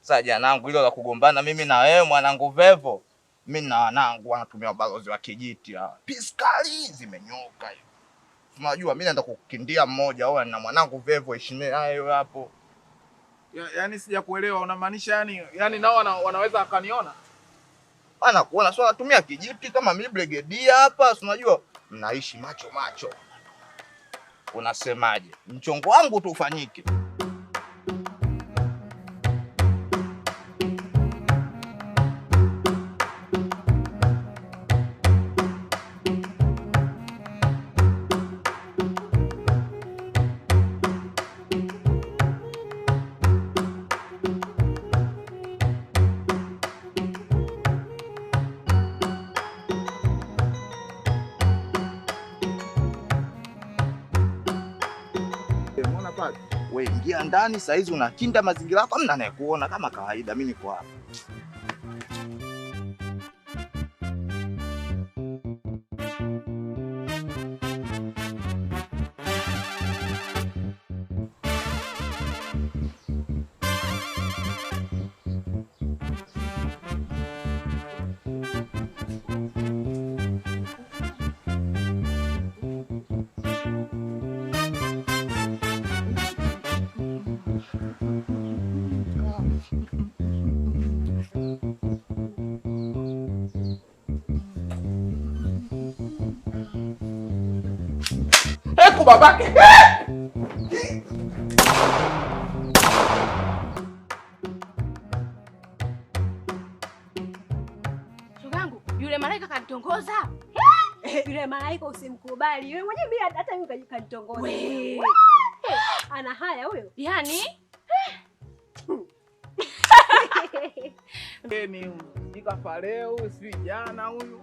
Sasa janangu hilo la kugombana mimi na wewe mwanangu Vevo. Mimi na wanangu wanatumia balozi wa kijiti hawa. Piskali zimenyoka hiyo. Unajua mimi naenda kukindia mmoja au na mwanangu Vevo heshima hayo hapo. Yaani sijakuelewa unamaanisha yani nao wanaweza akaniona? Anakuona sio anatumia kijiti kama mimi brigedia hapa, unajua mnaishi macho. Unasemaje? Mchongo wangu tu ufanyike. Wewe ingia ndani saa hizi unakinda mazingira yako, hamna anayekuona kama kawaida, mimi niko hapa. Eko babake. Shogangu, yule malaika kanitongoza. Yule malaika usimkubali. Yule mwenyewe mimi hata mimi kanitongoza. Ana haya huyo. Yaani Ni nikafa leo si jana huyu.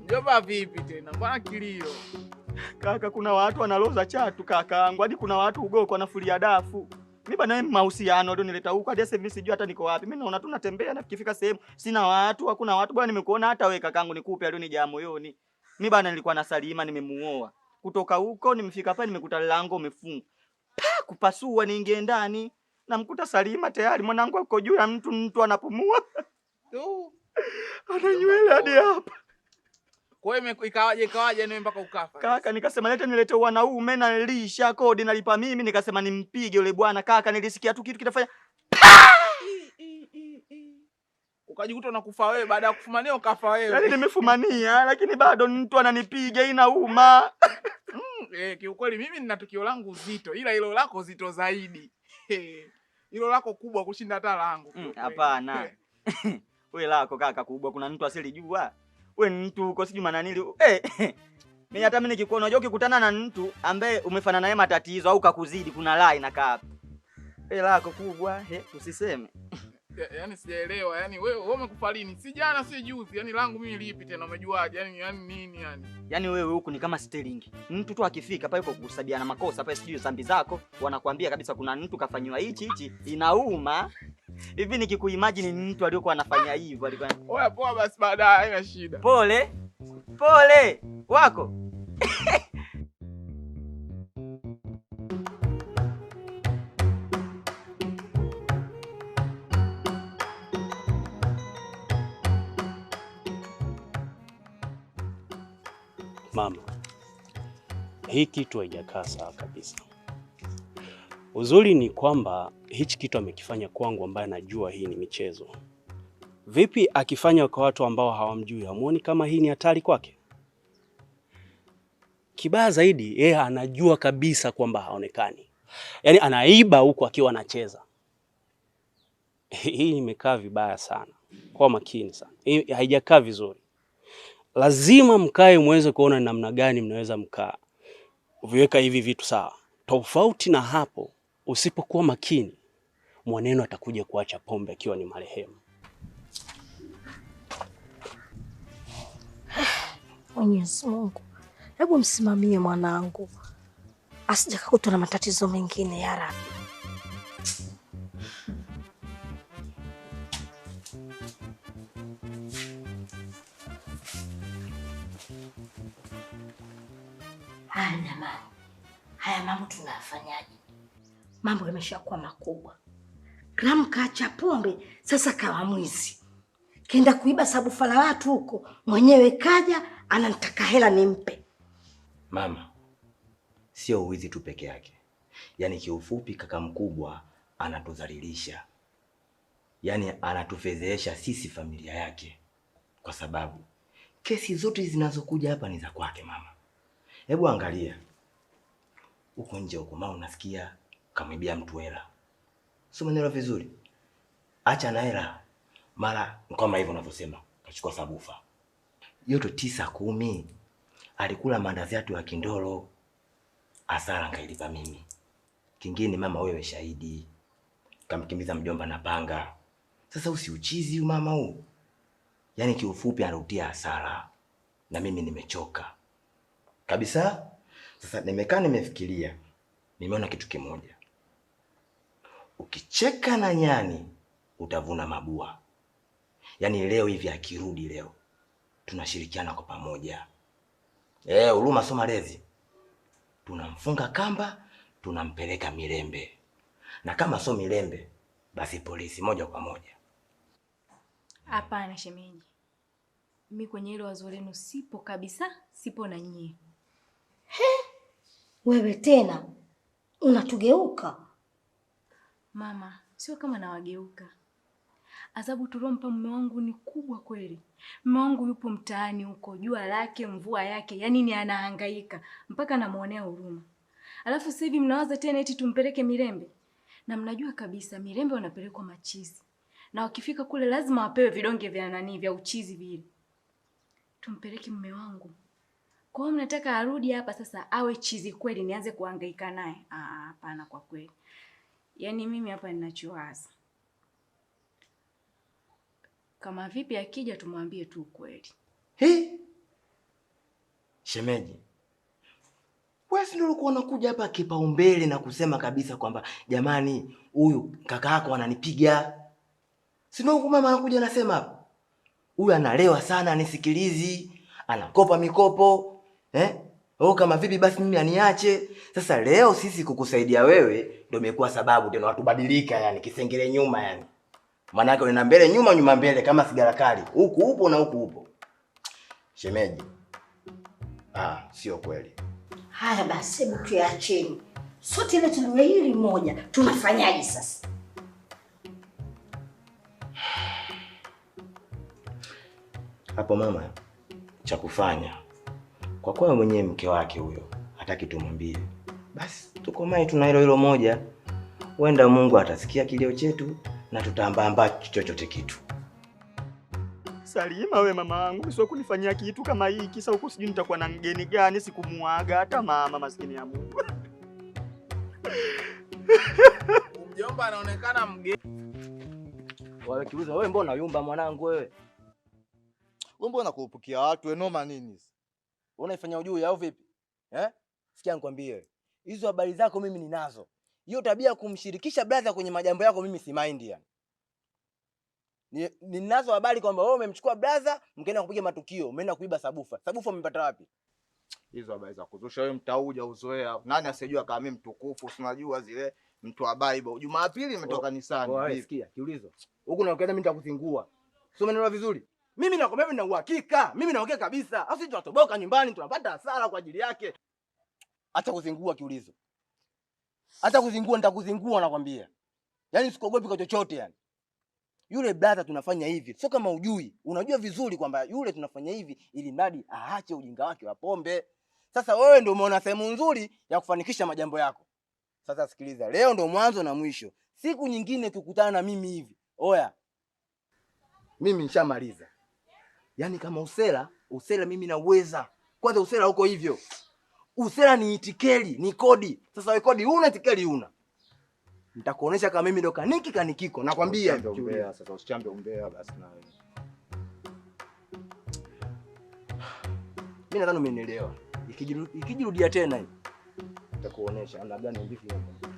Mjomba vipi tena? Mbona kilio? Kaka, kuna watu wanaloza chatu kakaangu. Hadi kuna watu ugoko wanafulia dafu. Mimi bana mahusiano ndio nileta huko hadi sasa mimi sijui hata niko wapi. Mimi naona tu natembea na nikifika sehemu sina watu, hakuna watu. Bwana nimekuona hata wewe kakaangu nikupe leo nijaa moyoni. Mimi bana nilikuwa na Salima nimemuoa. Kutoka huko nimefika hapa nimekuta lango umefungwa. Kupasua niingie ndani. Namkuta Salima tayari mwanangu uko juu ya mtu anapumua. Tu. Ana nywele hadi hapa. Kwa hiyo ikawaje ni mpaka ukafa? Kaka nikasema leta nilete wanaume na nilisha kodi nalipa mimi, nikasema nimpige yule bwana. Kaka nilisikia tu kitu kitafanya ukajikuta unakufa wewe baada ya kufumania ukafa wewe. Yaani nimefumania lakini bado mtu ananipiga inauma. Kiukweli mimi nina tukio langu zito ila hilo lako zito zaidi. Hilo lako kubwa kushinda hata langu. Hapana. Wewe lako kaka kubwa kuna mtu asilijua. Wewe mtu uko sijui mananili. Mimi hata mimi nikikuona unajua ukikutana na mtu ambaye umefanana naye matatizo au kakuzidi kuna lie na kaa. Lako kubwa, usiseme. Yaani sijaelewa. Yaani wewe umekufa lini? Si jana si juzi. Yaani langu mimi lipi tena umejuaje? Yaani nini yani? Yaani wewe huku ni kama sterling. Mtu tu akifika pale kwa kusabiana makosa pale sijui zambi zako wanakuambia kabisa kuna mtu kafanywa hichi inauma. Hivi nikikuimagine ni mtu aliyokuwa anafanya hivyo alikuwa. Oya poa basi baadaye haina shida. Pole wako. Mama, hii kitu haijakaa sawa kabisa. Uzuri ni kwamba hichi kitu amekifanya kwangu ambaye anajua hii ni michezo. Vipi akifanya kwa watu ambao hawamjui, hamuoni kama hii ni hatari kwake? Kibaya zaidi, yeye anajua kabisa kwamba haonekani. Yaani anaiba huku akiwa anacheza. Hii imekaa vibaya sana. Kwa makini sana. Hii haijakaa vizuri. Lazima mkae muweze kuona namna gani mnaweza mkaa viweka hivi vitu sawa. Tofauti na hapo, usipokuwa makini, mwaneno atakuja kuacha pombe akiwa ni marehemu. Mwenyezi Mungu, hebu msimamie mwanangu asije kukutwa na matatizo mengine ya Rabbi. Jamani, haya mambo tunafanyaje? Mambo yameshakuwa makubwa. Gramu kaacha pombe, sasa kawa mwizi. Kenda kuiba sabufa la watu huko, mwenyewe kaja anataka hela nimpe. Mama, sio uwizi tu peke yake. Yaani kiufupi kaka mkubwa anatudhalilisha. Yaani anatufedhesha sisi familia yake. Kwa sababu kesi zote zinazokuja hapa ni za kwake mama. Hebu angalia. Huko nje huko mama unasikia kamwibia mtu hela. Sio maneno vizuri. Acha na hela. Mara kama hivyo unavyosema, kachukua sabufa. Yote 9 10. Alikula mandazi yetu ya kindolo. Hasara ngailipa mimi. Kingine mama wewe shahidi. Kamkimbiza mjomba na panga. Sasa usiuchizi mama huu. Yaani kiufupi anarudia hasara. Na mimi nimechoka. Kabisa. Sasa nimekaa nimefikiria. Nimeona kitu kimoja. Ukicheka na nyani utavuna mabua. Yaani leo hivi akirudi leo tunashirikiana kwa pamoja. Huruma sio malezi. Tunamfunga kamba, tunampeleka Mirembe. Na kama sio Mirembe, basi polisi moja kwa moja. Hapana shemeji. Mimi kwenye hilo wazo lenu sipo kabisa, sipo na nyie. Wewe tena unatugeuka. Mama, sio kama nawageuka. Adhabu tulompa mume wangu ni kubwa kweli. Mume wangu yupo mtaani huko, jua lake, mvua yake, yani ni anahangaika mpaka namuonea huruma. Alafu sasa hivi mnawaza tena eti tumpeleke Mirembe. Na mnajua kabisa Mirembe wanapelekwa machizi. Na wakifika kule lazima wapewe vidonge vya nani vya uchizi vile. Tumpeleke mume wangu. Kwa hiyo mnataka arudi hapa sasa awe chizi kweli nianze kuhangaika naye? Hapana kwa kweli. Yaani mimi hapa ninachowaza. Kama vipi akija tumwambie tu kweli. Shemeji. Wewe ndio ulikuwa unakuja hapa kipaumbele na kusema kabisa kwamba jamani huyu kaka yako ananipiga. Si ndio huko mama anakuja anasema hapa. Huyu analewa sana anisikilizi, anakopa mikopo. Kama vipi basi mimi aniache. Sasa leo sisi kukusaidia wewe ndio imekuwa sababu tena watu badilika yani kisengele nyuma yani. Maana yake unaenda mbele nyuma nyuma mbele kama sigara kali. Huku upo na huku upo. Shemeji. Sio kweli. Haya basi hebu tuacheni. Sote ile tuliwe hili moja. Tunafanyaje sasa? Hapo mama cha kufanya. Kwa kuwa mwenyewe mke wake huyo hataki tumwambie. Basi tukomae tuna hilo moja. Wenda Mungu atasikia kilio chetu na tutaambamba chochote kitu. Salima we mama wangu, sio kunifanyia kitu kama hii kisa huko sijui nitakuwa na mgeni gani sikumuaga hata mama maskini ya Mungu. Mjomba anaonekana mgeni. Wale kiuza wewe mbona yumba mwanangu wewe? Wewe mbona kuupukia watu enoma nini? Unaifanya ujui au vipi? Sikia nikwambie. Hizo habari zako mimi ninazo. Hiyo tabia kumshirikisha brother kwenye majambo yako mimi si mind yani. Ninazo habari kwamba wewe umemchukua brother, mkaenda kupiga matukio, umeenda kuiba sabufa. Sabufa umepata wapi? Hizo habari za kuzusha wewe mtauja uzoea. Nani asijua kama mimi mtukufu, unajua zile mtu wa Bible. Jumapili imetoka kanisani. Wewe sikia, kiulizo. Huko na ukaenda mimi nitakuzingua. Sio maneno vizuri. Mimi nakwambia mimi na uhakika. Mimi naongea kabisa. Au sisi tunatoboka nyumbani tunapata hasara kwa ajili yake. Acha kuzingua kiulizo. Acha kuzingua nitakuzingua nakwambia. Yaani sikogopi kwa chochote yani. Yule brother tunafanya hivi. Sio kama ujui. Unajua vizuri kwamba yule tunafanya hivi ili mradi aache ujinga wake wa pombe. Sasa wewe ndio umeona sehemu nzuri ya kufanikisha majambo yako. Sasa sikiliza, leo ndio mwanzo na mwisho. Siku nyingine ukikutana na mimi hivi. Oya. Mimi nishamaliza. Yaani kama usela mimi naweza. Kwanza usela huko hivyo. Usela ni itikeli, ni kodi. Sasa wewe kodi huna, itikeli huna. Nitakuonesha kama mimi ndo kanikiko, nakwambia. Sasa usichambe umbea basi na wewe. Mimi nadhani umenielewa. Ikijirudia tena hii nitakuonesha namna gani mbivu hapo.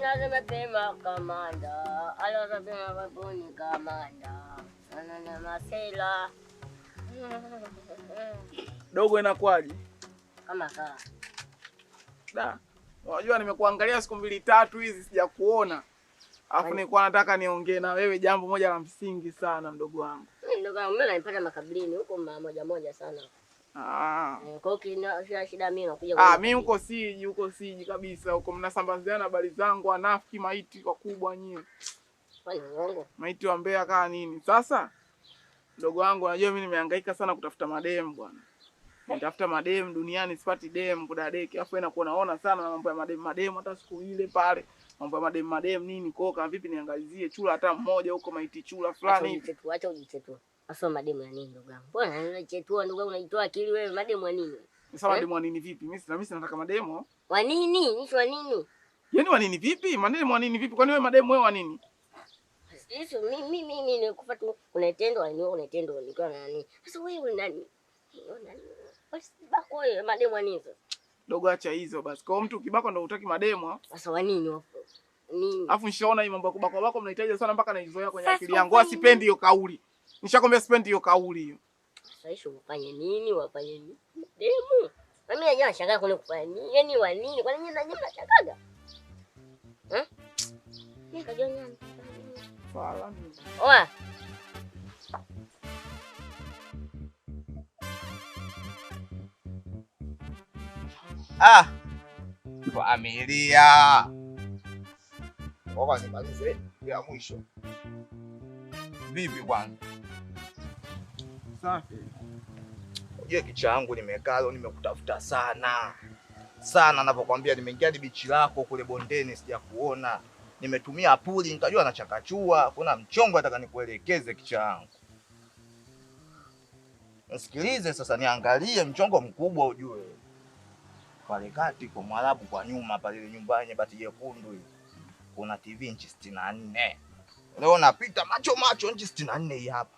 Anasema pema kamanda. Anasema babuni kamanda. Ana masela. Dogo inakwaje? Kama kaa. Da. Unajua nimekuangalia siku 2-3 hizi sijakuona. Alafu nilikuwa nataka niongee na wewe jambo moja la msingi sana mdogo wangu. Ndogo wangu mimi naipata makaburini huko moja sana. Kwa hiyo shida mimi nakuja. Mimi huko siji kabisa. Huko mnasambaziana habari zangu anafiki maiti kwa kubwa nyie. Kwani uongo? Maiti wa Mbeya kaa nini? Sasa mdogo wangu unajua mimi nimehangaika sana kutafuta mademu bwana. Nitafuta mademu duniani sipati demu kudadeki. Alafu inakuwa naona sana mambo ya mademu hata siku ile pale. Mambo ya mademu nini koka vipi niangalizie chula hata mmoja huko maiti chula fulani. Acha ujichetua. Asa mademu ya nini ndugu yangu? Mbona unachetua ndugu yangu unaitoa akili wewe mademu ya nini? Sasa mademu wa nini vipi? Mimi nataka mademu. Wa nini? Nishi wa nini? Yaani wa nini vipi? Mademu wa nini vipi? Kwani wewe mademu wewe wa nini? Sisi mimi nikufa tu unatendo au unatendo nikiwa na nani? Sasa wewe nani? Basi bako wewe mademu wa nini? Dogo acha hizo basi. Kwa mtu ukibako ndo hutaki mademu. Sasa wa nini hapo? Nini? Alafu nishaona hii mambo ya kubako bako mnahitaji sana mpaka naizoea kwenye akili yangu. Sipendi hiyo kauli. Nishakwambia sipendi hiyo kauli hiyo. Sasa hicho ufanye nini? Wafanye nini? Demu. Mimi najua nashangaa kuna kufanya nini? Yaani wa nini? Kwa nini mnashangaga? Mimi kajua nini? Fala. Oa. Familia. Ngoja nimalize ya mwisho. Vipi bwana? Safi. Unajua kicha yangu nimekalo nimekutafuta sana. Sana ninapokuambia nimeingia ni bichi lako kule bondeni sijakuona. Nimetumia puli nikajua nachakachua, kuna mchongo nataka nikuelekeze kicha yangu. Nisikilize sasa niangalie mchongo mkubwa ujue. Pale kati kwa Mwarabu kwa nyuma pale nyumbani bati jekundu hii. Kuna TV inchi 64. Leo napita macho inchi 64 hii hapa.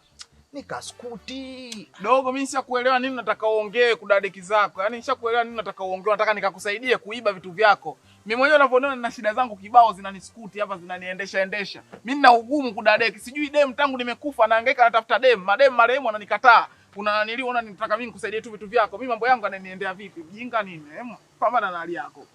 Nikaskuti. Dogo mimi nishakuelewa nini nataka uongee kudadeki zako. Yaani nishakuelewa nini nataka uongee. Nataka nikakusaidie kuiba vitu vyako. Mimi mwenyewe unavyoona nina shida zangu kibao zinaniskuti hapa zinaniendesha. Mimi nina ugumu kudadeki. Sijui dem tangu nimekufa nahangaika natafuta dem. Marehemu wananikataa. Unaniliona nitaka mimi nikusaidie tu vitu vyako. Mimi mambo yangu yananiendea vipi? Mjinga nini? Pambana na hali yako.